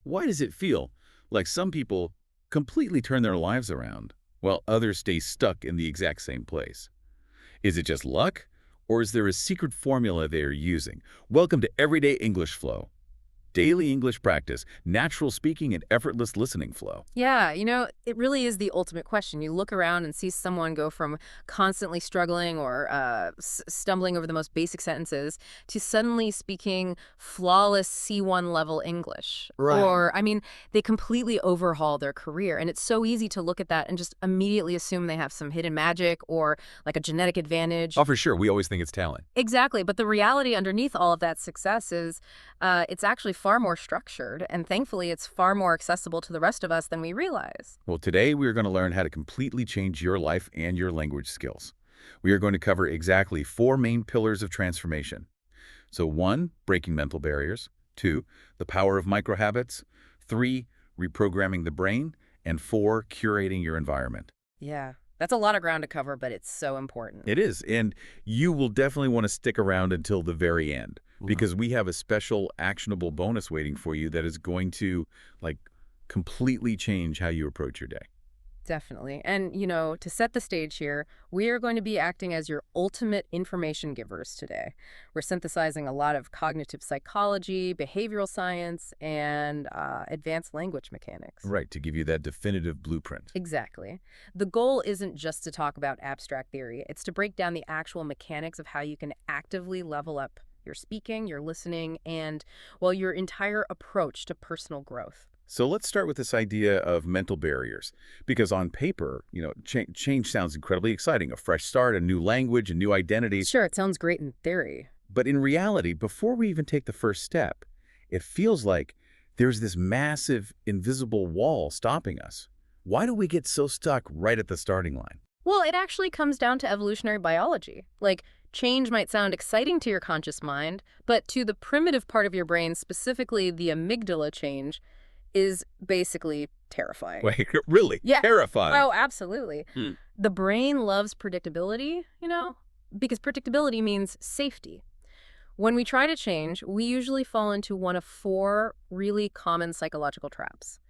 Why does it feel like some people completely turn their lives around, while others stay stuck in the exact same place? Is it just luck, or is there a secret formula they are using? Welcome to Everyday English Flow. Daily English practice, natural speaking, and effortless listening flow. Yeah, it really is the ultimate question. You look around and see someone go from constantly struggling or stumbling over the most basic sentences to suddenly speaking flawless C1 level English. Right. Or, they completely overhaul their career. And it's so easy to look at that and just immediately assume they have some hidden magic or like a genetic advantage. Oh, for sure. We always think it's talent. Exactly. But the reality underneath all of that success is it's actually far more structured. And thankfully, it's far more accessible to the rest of us than we realize. Well, today we're going to learn how to completely change your life and your language skills. We are going to cover exactly 4 main pillars of transformation. So 1, breaking mental barriers. 2, the power of microhabits. 3, reprogramming the brain. And 4, curating your environment. Yeah, that's a lot of ground to cover, but it's so important. It is, and you will definitely want to stick around until the very end, because we have a special actionable bonus waiting for you that is going to, completely change how you approach your day. Definitely. And, to set the stage here, we are going to be acting as your ultimate information givers today. We're synthesizing a lot of cognitive psychology, behavioral science, and advanced language mechanics. Right, to give you that definitive blueprint. Exactly. The goal isn't just to talk about abstract theory. It's to break down the actual mechanics of how you can actively level up your speaking, your listening, and, well, your entire approach to personal growth. So let's start with this idea of mental barriers, because on paper, change sounds incredibly exciting, a fresh start, a new language, a new identity. Sure, it sounds great in theory. But in reality, before we even take the first step, it feels like there's this massive invisible wall stopping us. Why do we get so stuck right at the starting line? Well, it actually comes down to evolutionary biology. Like, change might sound exciting to your conscious mind, but to the primitive part of your brain, specifically the amygdala, change is basically terrifying. Wait, really? Yeah. Terrifying. Oh, absolutely. Hmm. The brain loves predictability, because predictability means safety. When we try to change, we usually fall into one of 4 really common psychological traps.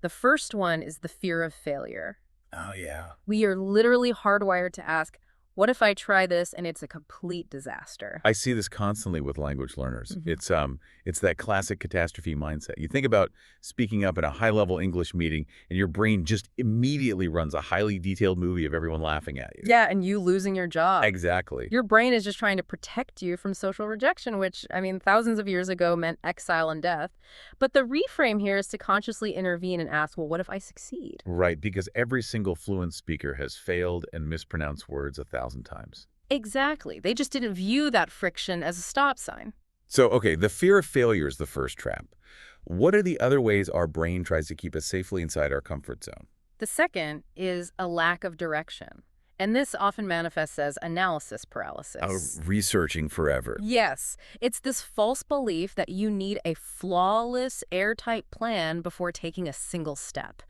The first one is the fear of failure. Oh, yeah. We are literally hardwired to ask, what if I try this and it's a complete disaster? I see this constantly with language learners. Mhm. It's that classic catastrophe mindset. You think about speaking up in a high-level English meeting, and your brain just immediately runs a highly detailed movie of everyone laughing at you. Yeah, and you losing your job. Exactly. Your brain is just trying to protect you from social rejection, which, thousands of years ago meant exile and death. But the reframe here is to consciously intervene and ask, well, what if I succeed? Right, because every single fluent speaker has failed and mispronounced words 1,000 times. Exactly. They just didn't view that friction as a stop sign. So, okay, the fear of failure is the first trap. What are the other ways our brain tries to keep us safely inside our comfort zone? The second is a lack of direction. And this often manifests as analysis paralysis. Researching forever. Yes, it's this false belief that you need a flawless, airtight plan before taking a single step.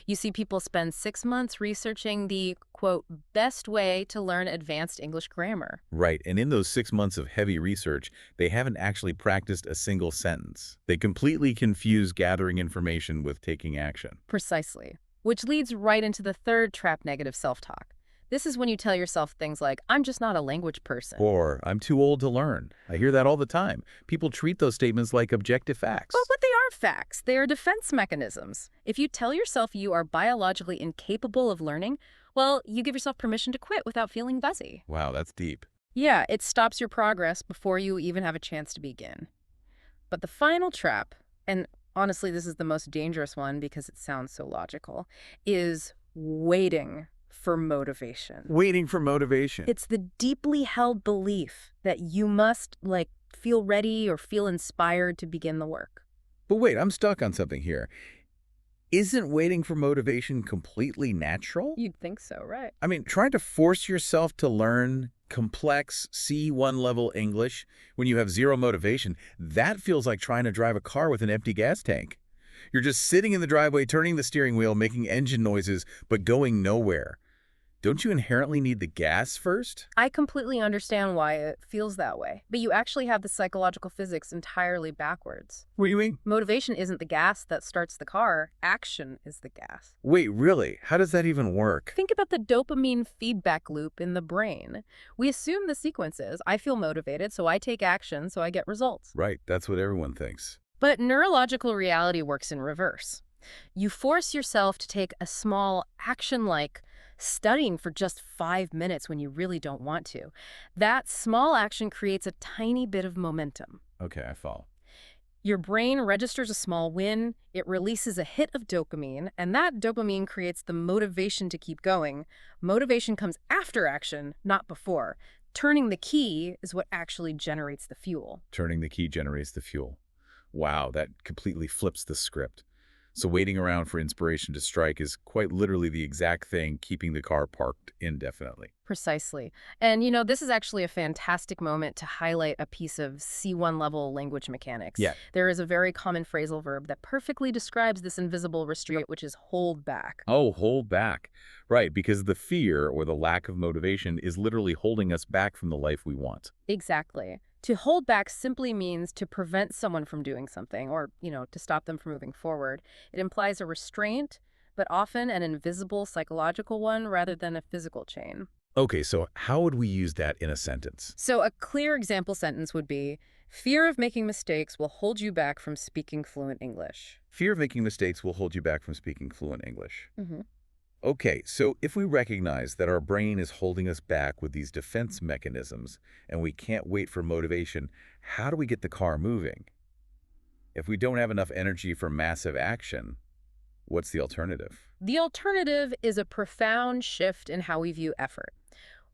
You see people spend 6 months researching the, quote, best way to learn advanced English grammar. Right, and in those 6 months of heavy research, they haven't actually practiced a single sentence. They completely confuse gathering information with taking action. Precisely. Which leads right into the third trap: negative self-talk. This is when you tell yourself things like, I'm just not a language person. Or, I'm too old to learn. I hear that all the time. People treat those statements like objective facts. Well, but they aren't facts. They are defense mechanisms. If you tell yourself you are biologically incapable of learning, well, you give yourself permission to quit without feeling fuzzy. Wow, that's deep. Yeah, it stops your progress before you even have a chance to begin. But the final trap, and honestly, this is the most dangerous one because it sounds so logical, is waiting for motivation. Waiting for motivation. It's the deeply held belief that you must, feel ready or feel inspired to begin the work. But wait, I'm stuck on something here. Isn't waiting for motivation completely natural? You'd think so, right? I mean, trying to force yourself to learn complex C1 level English when you have zero motivation, that feels like trying to drive a car with an empty gas tank. You're just sitting in the driveway, turning the steering wheel, making engine noises, but going nowhere. Don't you inherently need the gas first? I completely understand why it feels that way, but you actually have the psychological physics entirely backwards. What do you mean? Motivation isn't the gas that starts the car, action is the gas. Wait, really? How does that even work? Think about the dopamine feedback loop in the brain. We assume the sequence is, I feel motivated, so I take action, so I get results. Right, that's what everyone thinks. But neurological reality works in reverse. You force yourself to take a small action like studying for just 5 minutes when you really don't want to. That small action creates a tiny bit of momentum. Okay, I follow. Your brain registers a small win, it releases a hit of dopamine, and that dopamine creates the motivation to keep going. Motivation comes after action, not before. Turning the key is what actually generates the fuel. Turning the key generates the fuel. Wow, that completely flips the script. So waiting around for inspiration to strike is quite literally the exact thing keeping the car parked indefinitely. Precisely. And this is actually a fantastic moment to highlight a piece of C1 level language mechanics. Yeah. There is a very common phrasal verb that perfectly describes this invisible restraint, which is hold back. Oh, hold back. Right, because the fear or the lack of motivation is literally holding us back from the life we want. Exactly. To hold back simply means to prevent someone from doing something or, to stop them from moving forward. It implies a restraint, but often an invisible psychological one rather than a physical chain. Okay, so how would we use that in a sentence? So a clear example sentence would be, fear of making mistakes will hold you back from speaking fluent English. Fear of making mistakes will hold you back from speaking fluent English. Mm-hmm. Okay, so if we recognize that our brain is holding us back with these defense mechanisms and we can't wait for motivation, how do we get the car moving? If we don't have enough energy for massive action, what's the alternative? The alternative is a profound shift in how we view effort.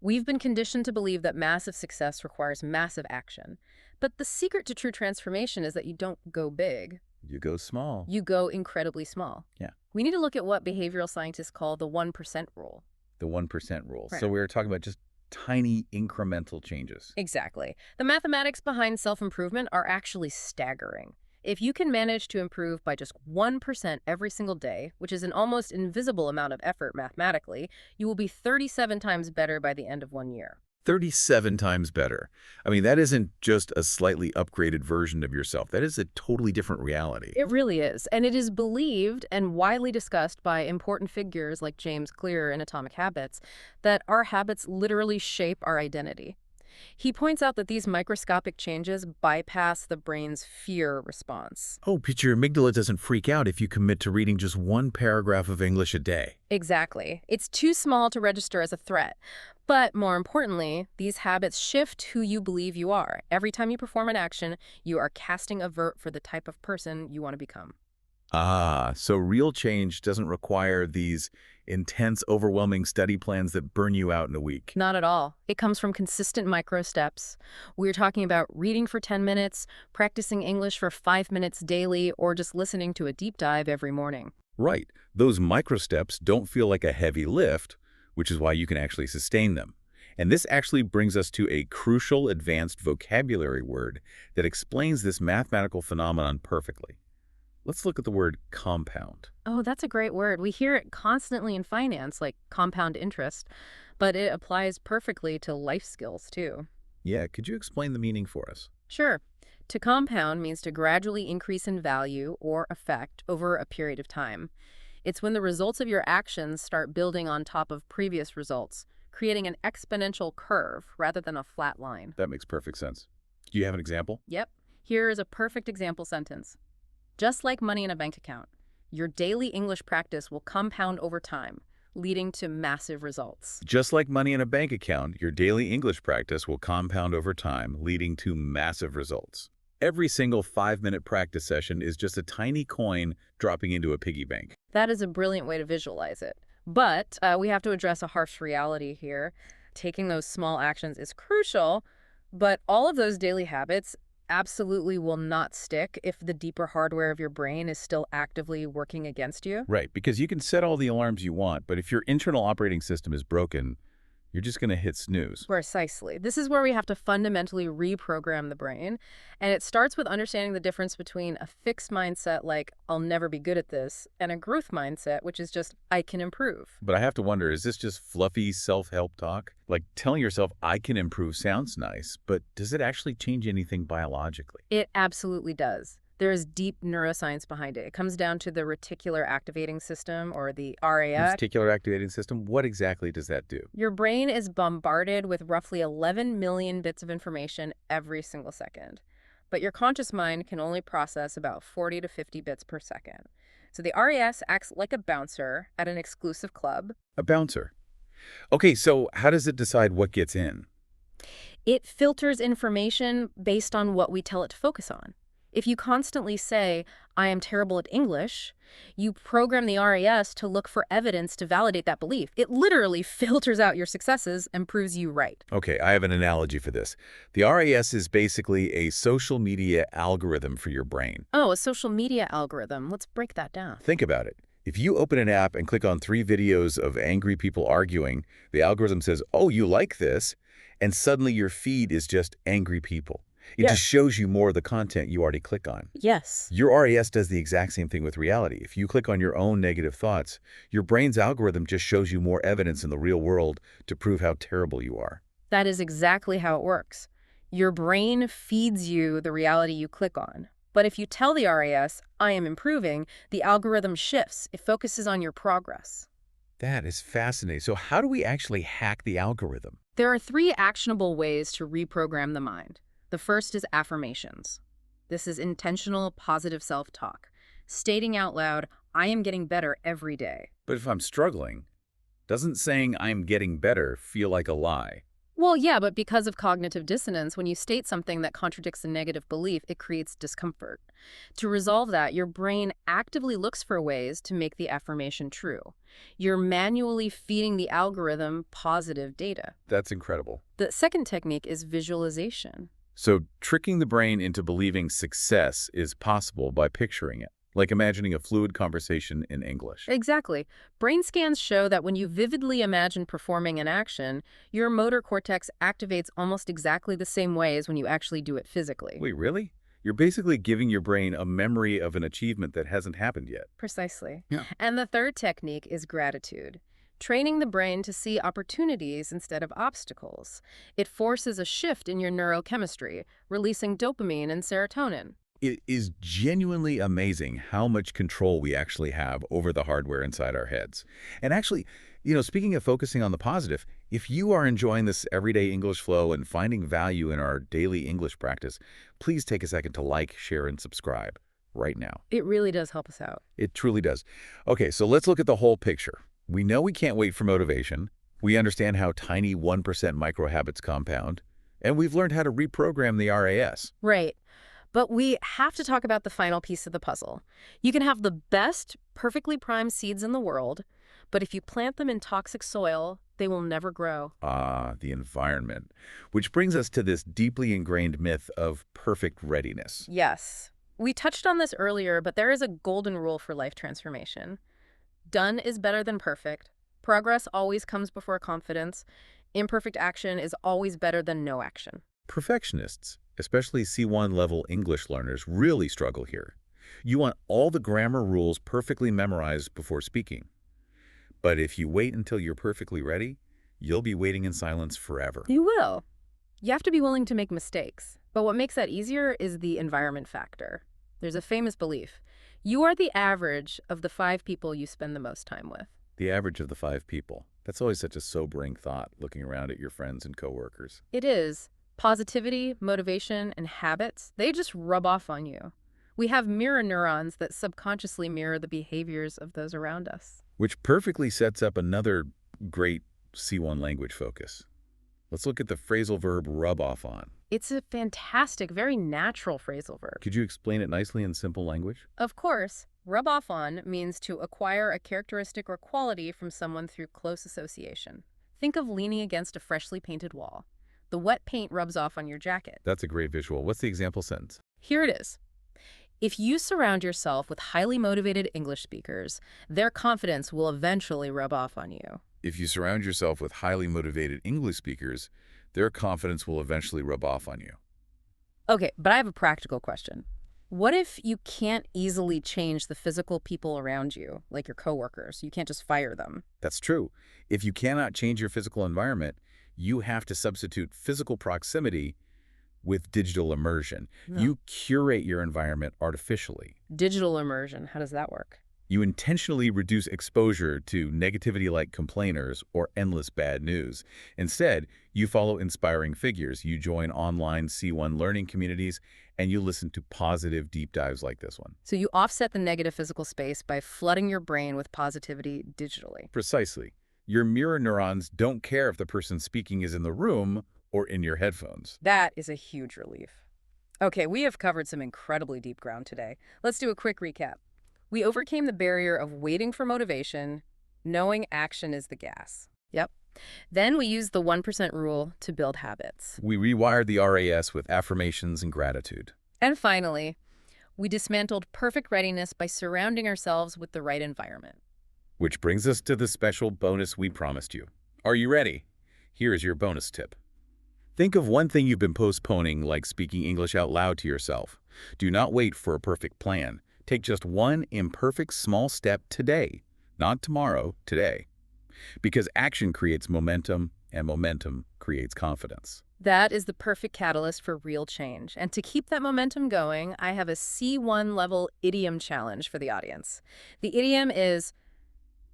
We've been conditioned to believe that massive success requires massive action. But the secret to true transformation is that you don't go big. You go small. You go incredibly small. Yeah. We need to look at what behavioral scientists call the 1% rule. The 1% rule. Right. So we're talking about just tiny incremental changes. Exactly. The mathematics behind self-improvement are actually staggering. If you can manage to improve by just 1% every single day, which is an almost invisible amount of effort mathematically, you will be 37 times better by the end of 1 year. 37 times better. I mean, that isn't just a slightly upgraded version of yourself. That is a totally different reality. It really is. And it is believed and widely discussed by important figures like James Clear in Atomic Habits that our habits literally shape our identity. He points out that these microscopic changes bypass the brain's fear response. Oh, but your amygdala doesn't freak out if you commit to reading just one paragraph of English a day. Exactly. It's too small to register as a threat. But more importantly, these habits shift who you believe you are. Every time you perform an action, you are casting a vote for the type of person you want to become. Ah, so real change doesn't require these intense, overwhelming study plans that burn you out in a week. Not at all. It comes from consistent micro steps. We're talking about reading for 10 minutes, practicing English for 5 minutes daily, or just listening to a deep dive every morning. Right. Those micro steps don't feel like a heavy lift, which is why you can actually sustain them. And this actually brings us to a crucial advanced vocabulary word that explains this mathematical phenomenon perfectly. Let's look at the word compound. Oh, that's a great word. We hear it constantly in finance, like compound interest, but it applies perfectly to life skills, too. Yeah, could you explain the meaning for us? Sure. To compound means to gradually increase in value or effect over a period of time. It's when the results of your actions start building on top of previous results, creating an exponential curve rather than a flat line. That makes perfect sense. Do you have an example? Yep. Here is a perfect example sentence. Just like money in a bank account, your daily English practice will compound over time, leading to massive results. Just like money in a bank account, your daily English practice will compound over time, leading to massive results. Every single 5-minute practice session is just a tiny coin dropping into a piggy bank. That is a brilliant way to visualize it. But we have to address a harsh reality here. Taking those small actions is crucial, but all of those daily habits absolutely will not stick if the deeper hardware of your brain is still actively working against you. Right, because you can set all the alarms you want, but if your internal operating system is broken, You're just going to hit snooze. Precisely. This is where we have to fundamentally reprogram the brain. And it starts with understanding the difference between a fixed mindset, like, I'll never be good at this, and a growth mindset, which is just, I can improve. But I have to wonder, is this just fluffy self-help talk? Like telling yourself I can improve sounds nice, but does it actually change anything biologically? It absolutely does. There is deep neuroscience behind it. It comes down to the reticular activating system, or the RAS. Reticular activating system, what exactly does that do? Your brain is bombarded with roughly 11 million bits of information every single second. But your conscious mind can only process about 40 to 50 bits per second. So the RAS acts like a bouncer at an exclusive club. A bouncer. Okay, so how does it decide what gets in? It filters information based on what we tell it to focus on. If you constantly say, I am terrible at English, you program the RAS to look for evidence to validate that belief. It literally filters out your successes and proves you right. Okay, I have an analogy for this. The RAS is basically a social media algorithm for your brain. Oh, a social media algorithm. Let's break that down. Think about it. If you open an app and click on 3 videos of angry people arguing, the algorithm says, oh, you like this, and suddenly your feed is just angry people. It just shows you more of the content you already click on. Yes. Your RAS does the exact same thing with reality. If you click on your own negative thoughts, your brain's algorithm just shows you more evidence in the real world to prove how terrible you are. That is exactly how it works. Your brain feeds you the reality you click on. But if you tell the RAS, I am improving, the algorithm shifts. It focuses on your progress. That is fascinating. So how do we actually hack the algorithm? There are 3 actionable ways to reprogram the mind. The first is affirmations. This is intentional, positive self-talk. Stating out loud, I am getting better every day. But if I'm struggling, doesn't saying I'm getting better feel like a lie? Well, yeah, but because of cognitive dissonance, when you state something that contradicts a negative belief, it creates discomfort. To resolve that, your brain actively looks for ways to make the affirmation true. You're manually feeding the algorithm positive data. That's incredible. The second technique is visualization. So tricking the brain into believing success is possible by picturing it, like imagining a fluid conversation in English. Exactly. Brain scans show that when you vividly imagine performing an action, your motor cortex activates almost exactly the same way as when you actually do it physically. Wait, really? You're basically giving your brain a memory of an achievement that hasn't happened yet. Precisely. Yeah. And the third technique is gratitude. Training the brain to see opportunities instead of obstacles. It forces a shift in your neurochemistry, releasing dopamine and serotonin. It is genuinely amazing how much control we actually have over the hardware inside our heads. And actually, speaking of focusing on the positive, if you are enjoying this everyday English flow and finding value in our daily English practice, please take a second to like, share, and subscribe right now. It really does help us out. It truly does. Okay, so let's look at the whole picture. We know we can't wait for motivation. We understand how tiny 1% micro-habits compound. And we've learned how to reprogram the RAS. Right. But we have to talk about the final piece of the puzzle. You can have the best, perfectly primed seeds in the world, but if you plant them in toxic soil, they will never grow. Ah, the environment. Which brings us to this deeply ingrained myth of perfect readiness. Yes. We touched on this earlier, but there is a golden rule for life transformation. Done is better than perfect. Progress always comes before confidence. Imperfect action is always better than no action. Perfectionists, especially C1 level English learners, really struggle here. You want all the grammar rules perfectly memorized before speaking. But if you wait until you're perfectly ready, you'll be waiting in silence forever. You will. You have to be willing to make mistakes. But what makes that easier is the environment factor. There's a famous belief. You are the average of the 5 people you spend the most time with. The average of the 5 people. That's always such a sobering thought, looking around at your friends and coworkers. It is. Positivity, motivation, and habits, they just rub off on you. We have mirror neurons that subconsciously mirror the behaviors of those around us. Which perfectly sets up another great C1 language focus. Let's look at the phrasal verb rub off on. It's a fantastic, very natural phrasal verb. Could you explain it nicely in simple language? Of course, rub off on means to acquire a characteristic or quality from someone through close association. Think of leaning against a freshly painted wall. The wet paint rubs off on your jacket. That's a great visual. What's the example sentence? Here it is. If you surround yourself with highly motivated English speakers, their confidence will eventually rub off on you. If you surround yourself with highly motivated English speakers, their confidence will eventually rub off on you. Okay, but I have a practical question. What if you can't easily change the physical people around you, like your coworkers? You can't just fire them. That's true. If you cannot change your physical environment, you have to substitute physical proximity with digital immersion. No. You curate your environment artificially. Digital immersion, how does that work? You intentionally reduce exposure to negativity like complainers or endless bad news. Instead, you follow inspiring figures, you join online C1 learning communities, and you listen to positive deep dives like this one. So you offset the negative physical space by flooding your brain with positivity digitally. Precisely. Your mirror neurons don't care if the person speaking is in the room or in your headphones. That is a huge relief. Okay, we have covered some incredibly deep ground today. Let's do a quick recap. We overcame the barrier of waiting for motivation, knowing action is the gas. Yep. Then we used the 1% rule to build habits. We rewired the RAS with affirmations and gratitude. And finally, we dismantled perfect readiness by surrounding ourselves with the right environment. Which brings us to the special bonus we promised you. Are you ready? Here is your bonus tip. Think of one thing you've been postponing, like speaking English out loud to yourself. Do not wait for a perfect plan. Take just one imperfect small step today, not tomorrow, today. Because action creates momentum, and momentum creates confidence. That is the perfect catalyst for real change. And to keep that momentum going, I have a C1 level idiom challenge for the audience. The idiom is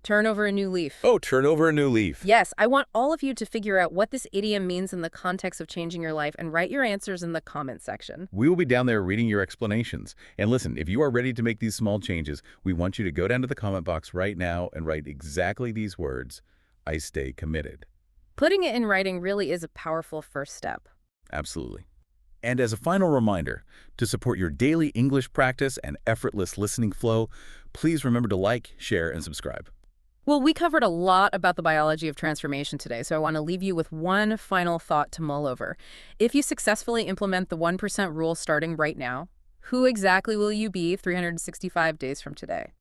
turn over a new leaf. Oh, turn over a new leaf. Yes, I want all of you to figure out what this idiom means in the context of changing your life and write your answers in the comment section. We will be down there reading your explanations. And listen, if you are ready to make these small changes, we want you to go down to the comment box right now and write exactly these words. I stay committed. Putting it in writing really is a powerful first step. Absolutely. And as a final reminder, to support your daily English practice and effortless listening flow, please remember to like, share, and subscribe. Well, we covered a lot about the biology of transformation today, so I want to leave you with one final thought to mull over. If you successfully implement the 1% rule starting right now, who exactly will you be 365 days from today?